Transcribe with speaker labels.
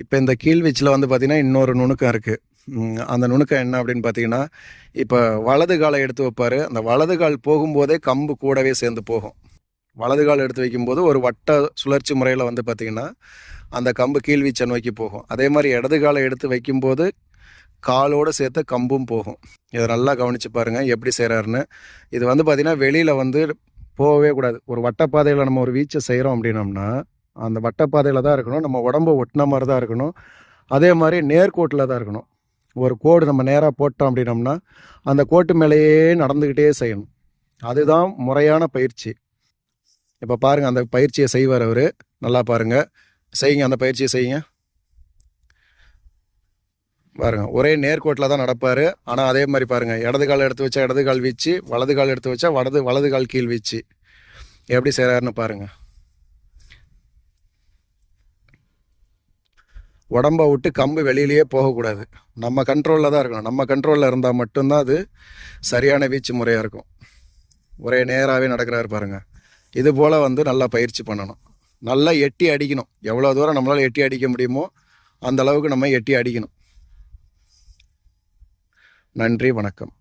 Speaker 1: இப்போ இந்த கீழ்வீச்சில் வந்து பார்த்திங்கன்னா இன்னொரு நுணுக்கம் இருக்குது. அந்த நுணுக்கம் என்ன அப்படின்னு பார்த்தீங்கன்னா, இப்போ வலது காலை எடுத்து வைப்பார். அந்த வலது கால் போகும்போதே கம்பு கூடவே சேர்ந்து போகும். வலது கால் எடுத்து வைக்கும்போது ஒரு வட்ட சுழற்சி முறையில் வந்து பார்த்திங்கன்னா அந்த கம்பு கீழ்வீச்சை நோக்கி போகும். அதே மாதிரி இடது காலை எடுத்து வைக்கும்போது காலோடு சேர்த்து கம்பும் போகும். இதை நல்லா கவனித்து பாருங்கள் எப்படி செய்கிறாருன்னு. இது வந்து பார்த்திங்கன்னா வெளியில் வந்து போகவே கூடாது. ஒரு வட்டப்பாதையில் நம்ம ஒரு வீச்சை செய்கிறோம் அப்படின்னோம்னா அந்த வட்டப்பாதையில் தான் இருக்கணும். நம்ம உடம்பை ஒட்டின மாதிரி தான் இருக்கணும். அதே மாதிரி நேர்கோட்டில் தான் இருக்கணும். ஒரு கோடு நம்ம நேராக போட்டோம் அப்படின்னோம்னா அந்த கோட்டு மேலேயே நடந்துக்கிட்டே செய்யணும். அதுதான் முறையான பயிற்சி. இப்போ பாருங்கள், அந்த பயிற்சியை செய்வார் அவர். நல்லா பாருங்கள், செய்யுங்க, அந்த பயிற்சியை செய்யுங்க. பாருங்கள், ஒரே நேர்கோட்டில் தான் நடப்பார். ஆனால் அதே மாதிரி பாருங்கள், இடது கால் எடுத்து வச்சா இடது கால் வீச்சு, வலது கால் எடுத்து வச்சா வலது கால் கீழ் வீச்சு. எப்படி செய்கிறாருன்னு பாருங்கள். உடம்பை விட்டு கம்பு வெளியிலேயே போகக்கூடாது. நம்ம கண்ட்ரோலில் தான் இருக்கணும். நம்ம கண்ட்ரோலில் இருந்தால் மட்டும்தான் அது சரியான வீச்சு முறையாக இருக்கும். ஒரே நேராகவே நடக்கிறாரு பாருங்கள். இது போல் வந்து நல்லா பயிற்சி பண்ணணும். நல்லா எட்டி அடிக்கணும். எவ்வளோ தூரம் நம்மளால் எட்டி அடிக்க முடியுமோ அந்த அளவுக்கு நம்ம எட்டி அடிக்கணும். நன்றி, வணக்கம்.